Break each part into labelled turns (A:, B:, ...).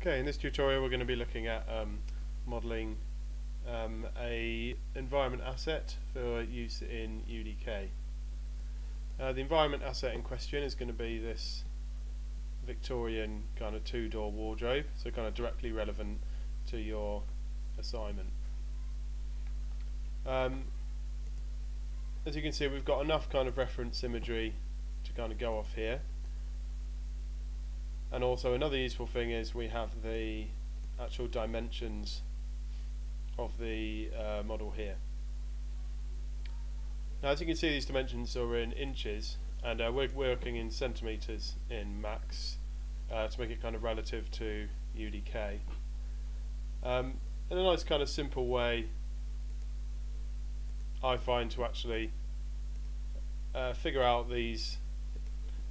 A: Okay, in this tutorial we're going to be looking at modelling a environment asset for use in UDK. The environment asset in question is going to be this Victorian kind of two-door wardrobe, so kind of directly relevant to your assignment. As you can see, we've got enough kind of reference imagery to kind of go off here. And also another useful thing is we have the actual dimensions of the model here. Now, as you can see, these dimensions are in inches, and we're working in centimetres in Max to make it kind of relative to UDK. And a nice kind of simple way I find to actually figure out these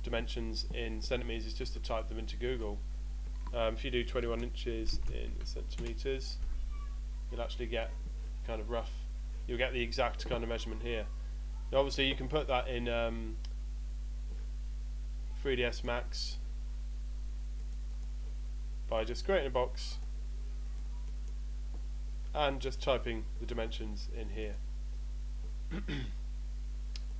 A: dimensions in centimetres is just to type them into Google. If you do 21 inches in centimetres, you'll actually get kind of rough, you'll get the exact kind of measurement here. Now obviously you can put that in 3DSMax by just creating a box and just typing the dimensions in here.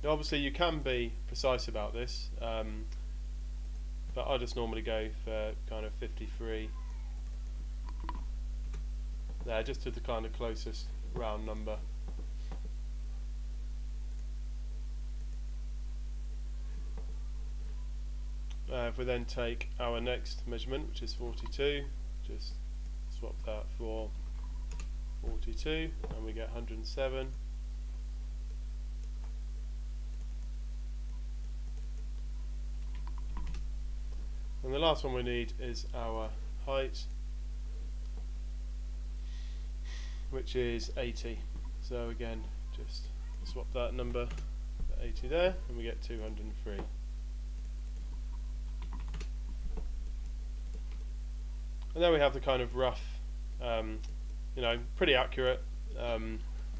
A: Now obviously you can be precise about this, but I just normally go for kind of 53 there, just to the kind of closest round number. If we then take our next measurement, which is 42, just swap that for 42 and we get 107. And the last one we need is our height, which is 80. So again, just swap that number for 80 there, and we get 203. And there we have the kind of rough, pretty accurate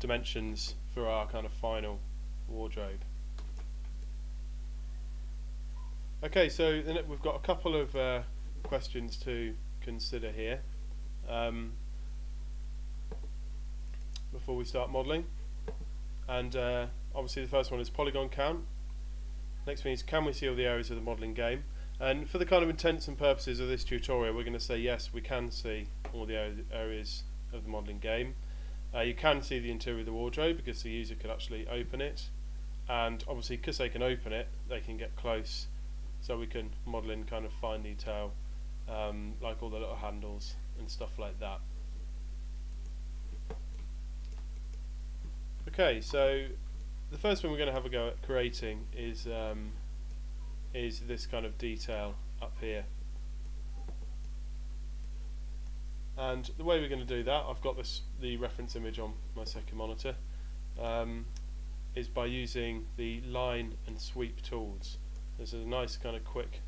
A: dimensions for our kind of final wardrobe. Okay, so then we've got a couple of questions to consider here before we start modelling. And obviously the first one is polygon count. Next thing is, can we see all the areas of the modelling game? And for the kind of intents and purposes of this tutorial, we're going to say yes, we can see all the areas of the modelling game. You can see the interior of the wardrobe because the user could actually open it, and obviously because they can open it, they can get close. So we can model in kind of fine detail, like all the little handles and stuff like that. Okay, so the first thing we're going to have a go at creating is this kind of detail up here. And the way we're going to do that, I've got the reference image on my second monitor, is by using the line and sweep tools. This is a nice kind of quick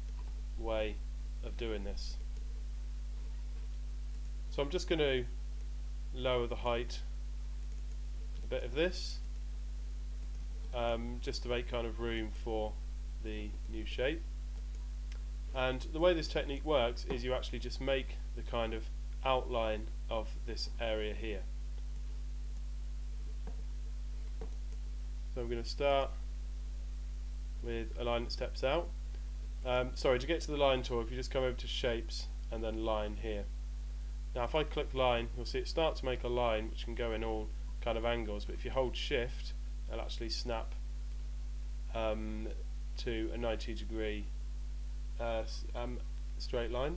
A: way of doing this. So I'm just going to lower the height a bit of this, just to make kind of room for the new shape. And the way this technique works is you actually just make the kind of outline of this area here. So I'm going to start with a line that steps out. Sorry, to get to the line tool, if you just come over to shapes and then line here. Now if I click line, you'll see it start to make a line which can go in all kind of angles, but if you hold shift, it'll actually snap to a 90-degree straight line.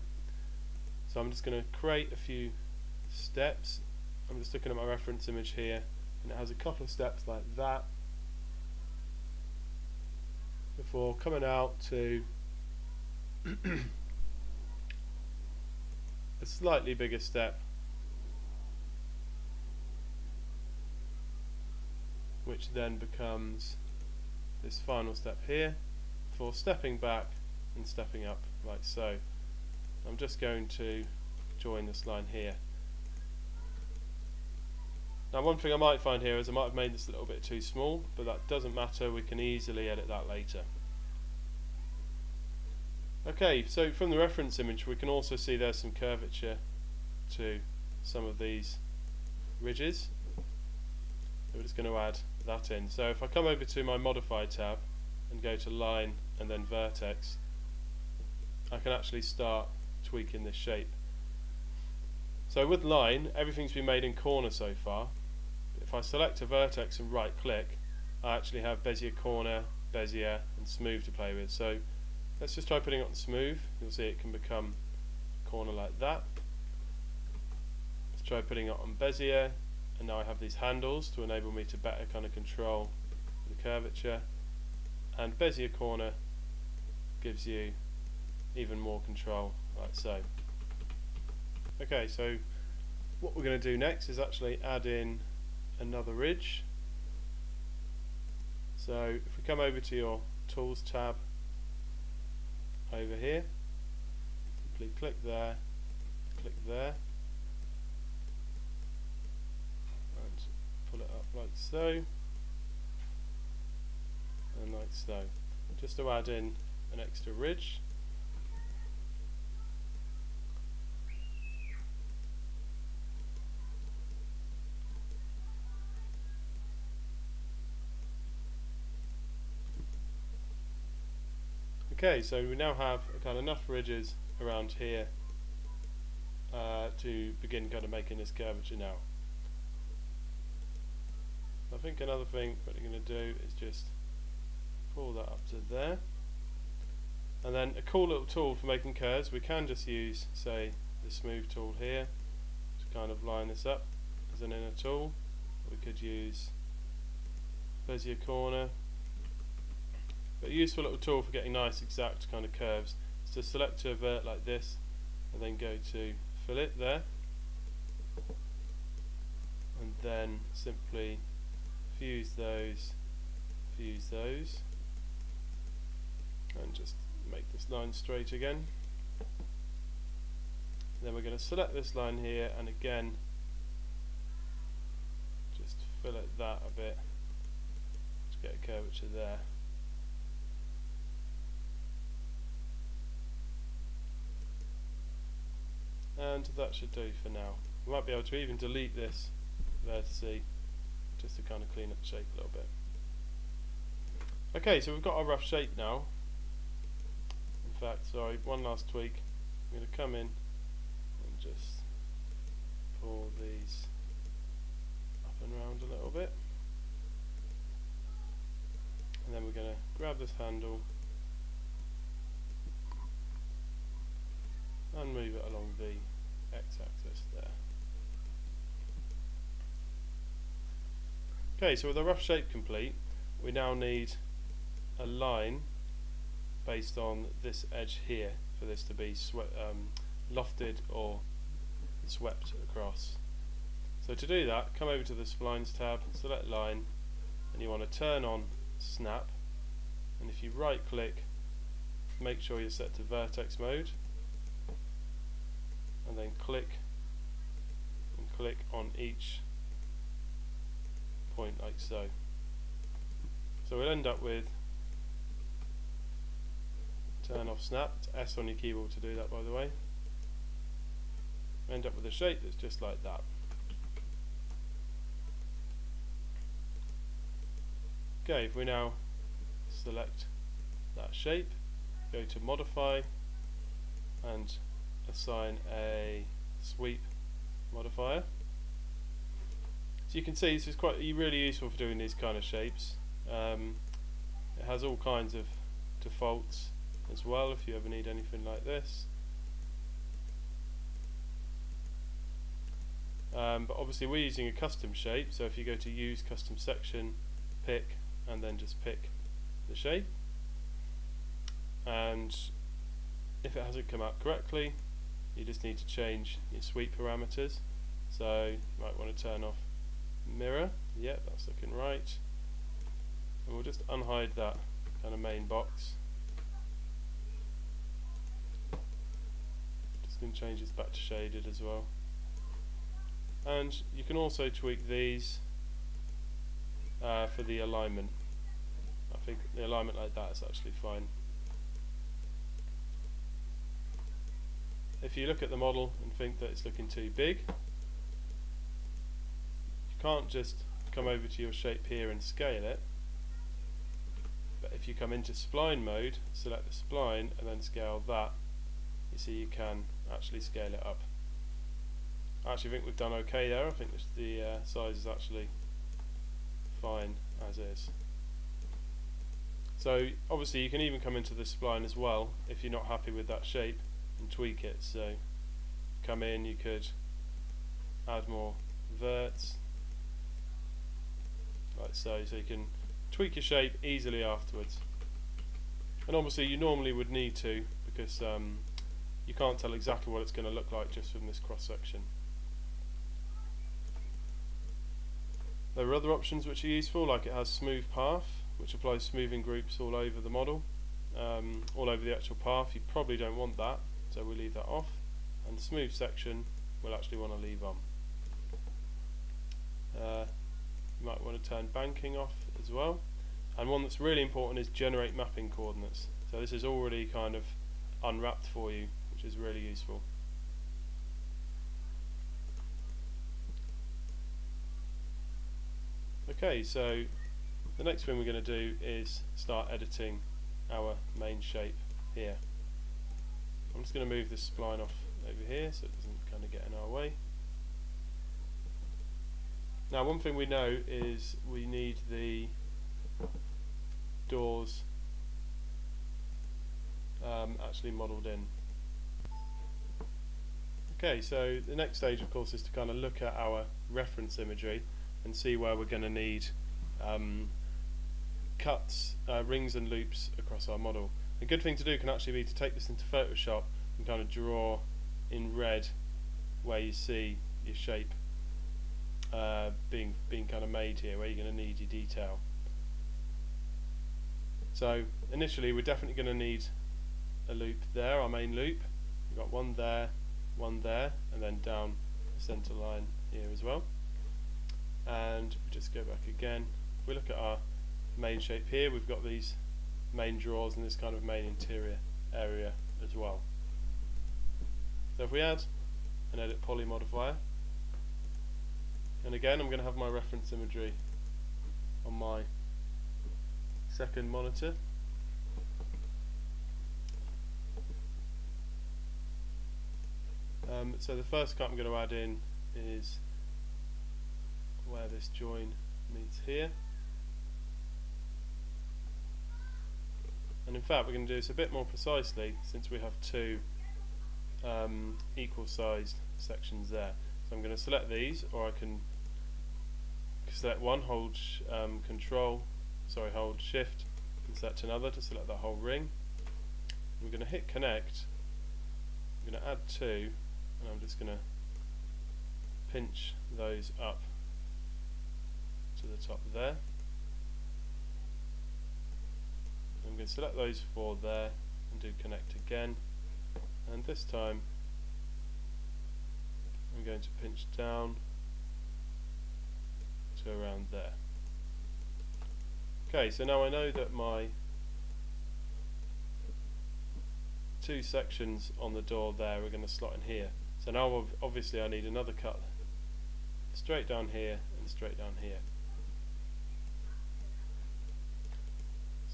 A: So I'm just going to create a few steps. I'm just looking at my reference image here, and it has a couple of steps like that before coming out to a slightly bigger step, which then becomes this final step here, before stepping back and stepping up like so. I'm just going to join this line here. Now one thing I might find here is I might have made this a little bit too small, but that doesn't matter, we can easily edit that later. Okay, so from the reference image we can also see there's some curvature to some of these ridges. We're just going to add that in. So if I come over to my Modifier tab and go to Line and then Vertex, I can actually start tweaking this shape. So with Line, everything's been made in corner so far. If I select a vertex and right click, I actually have Bezier corner, Bezier and smooth to play with. So let's just try putting it on smooth. You'll see it can become a corner like that. Let's try putting it on Bezier, and now I have these handles to enable me to better kind of control the curvature. And Bezier corner gives you even more control, like so. Okay, so what we're going to do next is actually add in another ridge. So if we come over to your Tools tab over here, simply click there, and pull it up like so, and like so, just to add in an extra ridge. Okay, so we now have kind of enough ridges around here to begin kind of making this curvature now. I think another thing what we're going to do is just pull that up to there. And then a cool little tool for making curves, we can just use, say, the smooth tool here to kind of line this up as an inner tool. We could use Bezier corner. But a useful little tool for getting nice exact kind of curves is to select to vert like this and then go to fillet there, and then simply fuse those, and just make this line straight again. And then we're going to select this line here and again just fillet that a bit to get a curvature there. And that should do for now. We might be able to even delete this vertice just to kind of clean up the shape a little bit. Okay, so we've got our rough shape now. In fact, sorry, one last tweak. I'm going to come in and just pull these up and round a little bit. And then we're going to grab this handle and move it along the x-axis there. Okay, so with the rough shape complete, we now need a line based on this edge here for this to be lofted or swept across. So to do that, come over to the Splines tab, select line, and you want to turn on snap, and if you right click, make sure you're set to vertex mode, and then click on each point like so. So we'll end up with turn off snap, it's S on your keyboard to do that, by the way. End up with a shape that's just like that. Okay, if we now select that shape, go to Modify and assign a sweep modifier. So you can see this is quite really useful for doing these kind of shapes. It has all kinds of defaults as well if you ever need anything like this. But obviously we're using a custom shape, so if you go to use custom section, pick, and then just pick the shape, and if it hasn't come out correctly, you just need to change your sweep parameters. So you might want to turn off mirror, yep, that's looking right, and we'll just unhide that kind of main box. Just going to change this back to shaded as well. And you can also tweak these for the alignment. I think the alignment like that is actually fine. if you look at the model and think that it's looking too big, you can't just come over to your shape here and scale it, but if you come into spline mode, select the spline and then scale that, you see you can actually scale it up. I actually think we've done okay there. I think the size is actually fine as is. So obviously you can even come into the spline as well if you're not happy with that shape and tweak it. So come in, you could add more verts like so you can tweak your shape easily afterwards. And obviously you normally would need to, because you can't tell exactly what it's going to look like just from this cross section. There are other options which are useful, like it has smooth path, which applies smoothing groups all over the model, all over the actual path. You probably don't want that, so we'll leave that off. And the smooth section we'll actually want to leave on. You might want to turn banking off as well. And one that's really important is generate mapping coordinates. So this is already kind of unwrapped for you, which is really useful. Okay, so the next thing we're going to do is start editing our main shape here. I'm just going to move this spline off over here so it doesn't kind of get in our way. Now, one thing we know is we need the doors actually modelled in. Okay, so the next stage, of course, is to kind of look at our reference imagery and see where we're going to need cuts, rings and loops across our model. A good thing to do can actually be to take this into Photoshop and kind of draw in red where you see your shape being kind of made here, where you're going to need your detail. So initially we're definitely going to need a loop there, our main loop. We've got one there, and then down the centre line here as well. And we just go back again. If we look at our main shape here, we've got these main drawers and this kind of main interior area as well. So if we add an edit poly modifier, and again I'm going to have my reference imagery on my second monitor. So the first cut I'm going to add in is where this join meets here. And in fact we're going to do this a bit more precisely since we have two equal sized sections there. So I'm going to select these, or I can select one, hold hold shift and select another to select that whole ring. I'm going to hit connect. I'm going to add two, and I'm just going to pinch those up to the top there. I'm going to select those four there and do connect again, and this time I'm going to pinch down to around there. Okay, so now I know that my two sections on the door there are going to slot in here. So now obviously I need another cut straight down here and straight down here.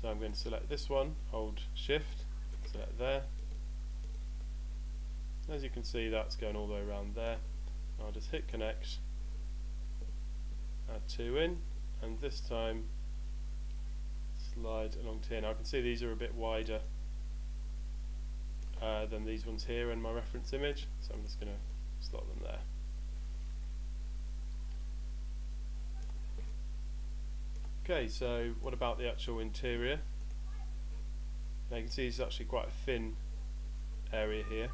A: So I'm going to select this one, hold shift, select there. As you can see, that's going all the way around there. I'll just hit connect, add two in, and this time slide along to here. Now I can see these are a bit wider than these ones here in my reference image, so I'm just going to slot them there. Okay, so what about the actual interior? Now you can see it's actually quite a thin area here.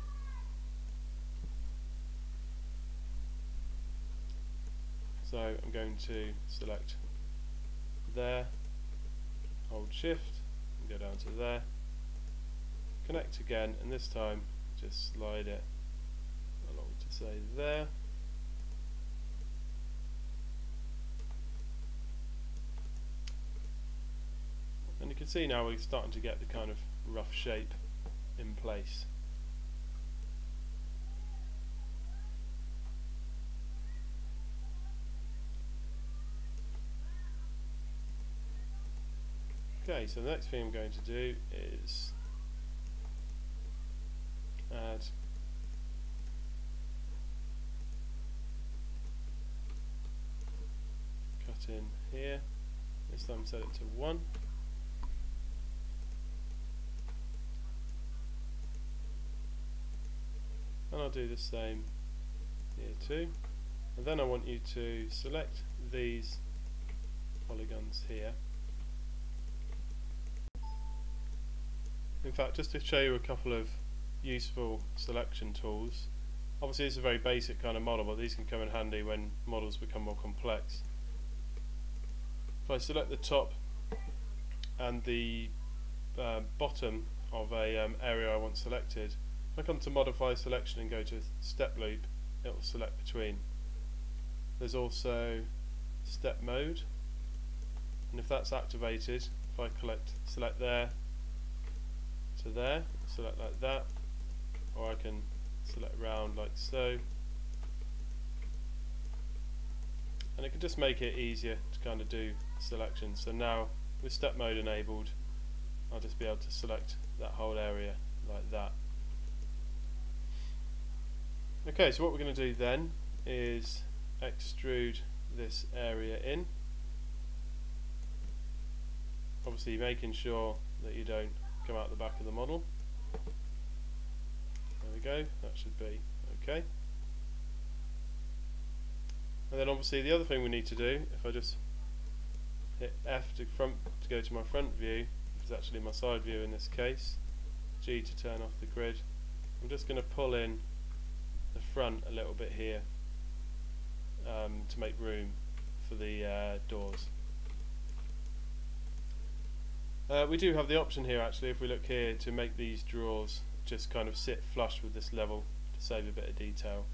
A: So I'm going to select there, hold shift, and go down to there, connect again, and this time just slide it along to say there. And you can see now we're starting to get the kind of rough shape in place. Okay, so the next thing I'm going to do is add cut in here. This time set it to 1. And I'll do the same here too. And then I want you to select these polygons here. In fact, just to show you a couple of useful selection tools. Obviously it's a very basic kind of model, but these can come in handy when models become more complex. If I select the top and the bottom of a area I want selected, if I come to Modify Selection and go to Step Loop, it will select between. There's also Step Mode, and if that's activated, if I select there to there, select like that, or I can select round like so, and it can just make it easier to kind of do selections. So now with Step Mode enabled, I'll just be able to select that whole area like that. Okay, so what we're going to do then is extrude this area in, obviously making sure that you don't come out the back of the model. There we go, that should be okay. And then obviously the other thing we need to do, if I just hit F to go to my front view, which is actually my side view in this case, G to turn off the grid, I'm just going to pull in the front a little bit here to make room for the doors. We do have the option here actually, if we look here, to make these drawers just kind of sit flush with this level to save a bit of detail.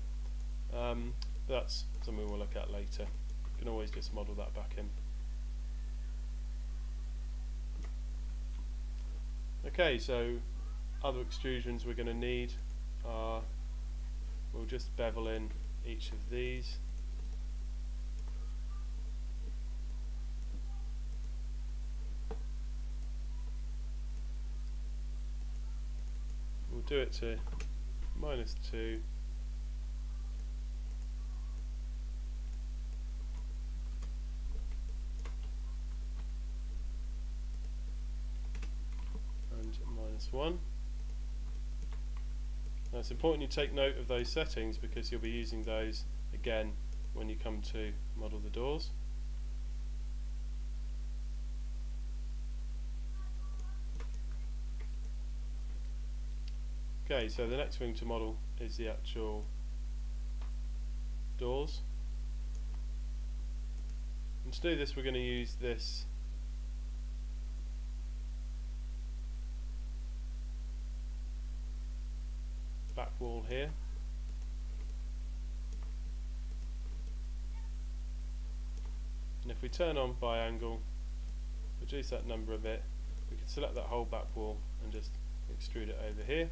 A: But that's something we'll look at later. You can always just model that back in. Okay, so other extrusions we're going to need are, we'll just bevel in each of these. We'll do it to -2. And -1. Now it's important you take note of those settings because you'll be using those again when you come to model the doors. Okay, so the next thing to model is the actual doors. And to do this we're going to use this back wall here. And if we turn on by angle, reduce that number a bit, we can select that whole back wall and just extrude it over here.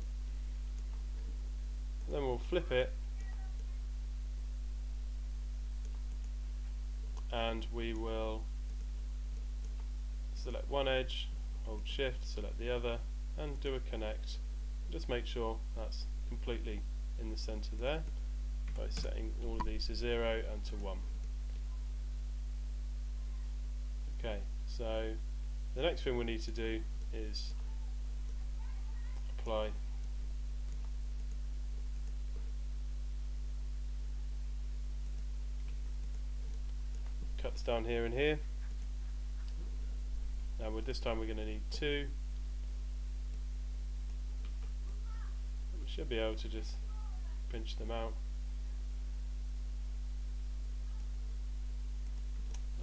A: And then we'll flip it and we will select one edge, hold shift, select the other and do a connect. Just make sure that's completely in the center there by setting all of these to 0 and to 1. Okay, so the next thing we need to do is apply cuts down here and here. Now with this time we're going to need 2. We should be able to just pinch them out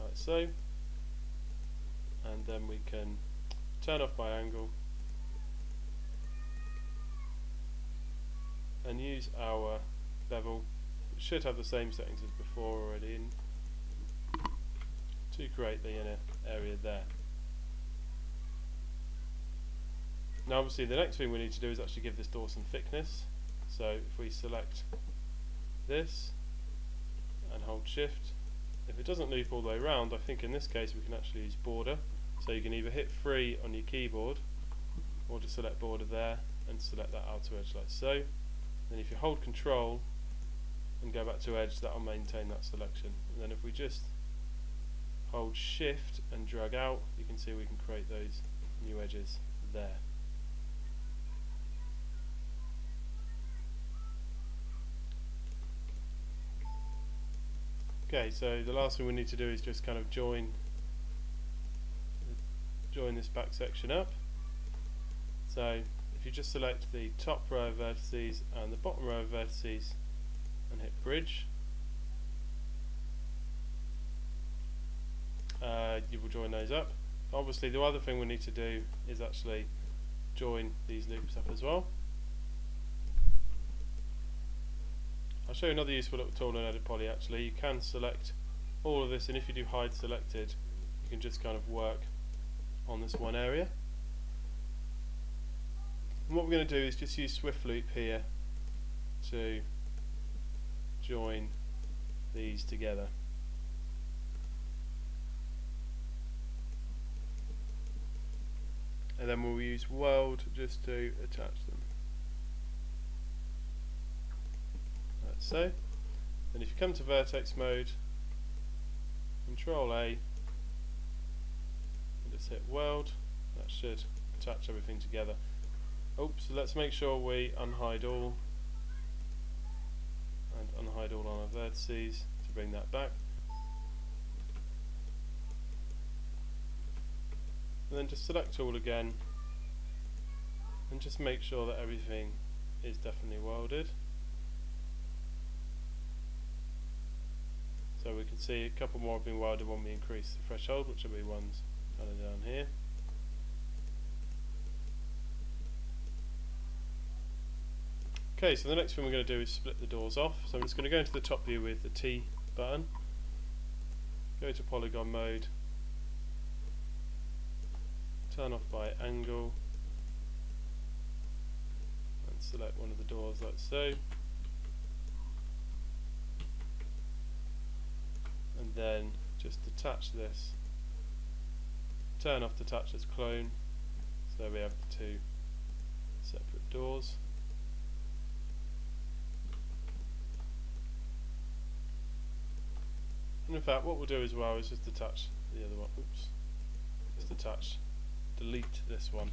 A: like so, and then we can turn off by angle and use our bevel, which should have the same settings as before already in, to create the inner area there. Now obviously the next thing we need to do is actually give this door some thickness. So if we select this and hold shift, if it doesn't loop all the way around, I think in this case we can actually use border. So you can either hit 3 on your keyboard or just select border there and select that outer edge like so. Then if you hold Control and go back to edge, that will maintain that selection. And then if we just hold Shift and drag out, you can see we can create those new edges there. Okay, so the last thing we need to do is just kind of join this back section up. So if you just select the top row of vertices and the bottom row of vertices and hit bridge, you will join those up. Obviously the other thing we need to do is actually join these loops up as well. I'll show you another useful little tool in Edit Poly actually. You can select all of this, and if you do hide selected, you can just kind of work on this one area. And what we're going to do is just use Swift Loop here to join these together. And then we'll use World just to attach them. Like so. Then if you come to Vertex Mode, Control A, and just hit World, that should attach everything together. Oops, so let's make sure we unhide all and unhide all on our vertices to bring that back. And then just select all again and just make sure that everything is definitely welded. So we can see a couple more have been welded when we increase the threshold, which will be ones kind of down here. Okay, so the next thing we're going to do is split the doors off. So I'm just going to go into the top view with the T button, go to Polygon Mode, turn off by angle, and select one of the doors like so. And then just detach this, turn off detach as clone, so we have the two separate doors. And in fact what we'll do as well is just detach the other one, delete this one,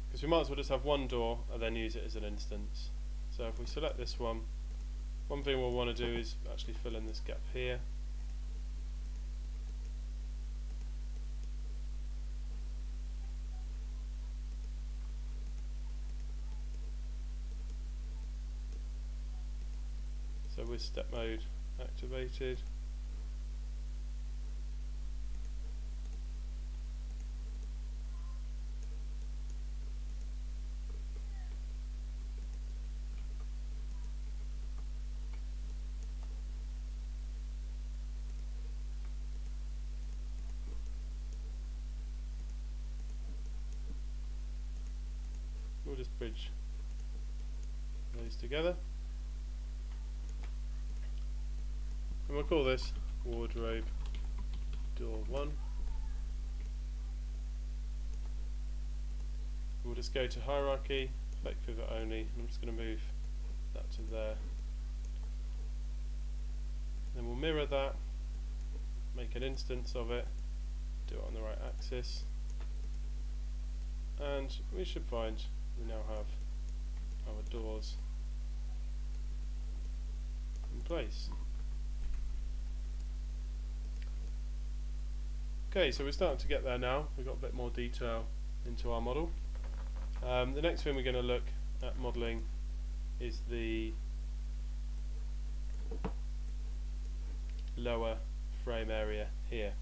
A: because we might as well just have one door and then use it as an instance. So if we select this one thing we'll want to do is actually fill in this gap here. So with step mode activated, we'll just bridge those together, and we'll call this wardrobe door 1. We'll just go to hierarchy, effect pivot only, and I'm just going to move that to there. Then we'll mirror that, make an instance of it, do it on the right axis, and we should find we now have our doors in place. Okay, so we're starting to get there now. We've got a bit more detail into our model. The next thing we're going to look at modelling is the lower frame area here.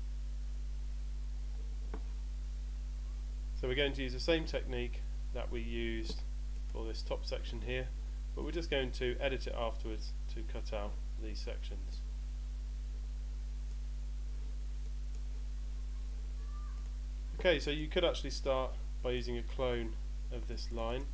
A: So we're going to use the same technique that we used for this top section here, but we're just going to edit it afterwards to cut out these sections. Okay, so you could actually start by using a clone of this line.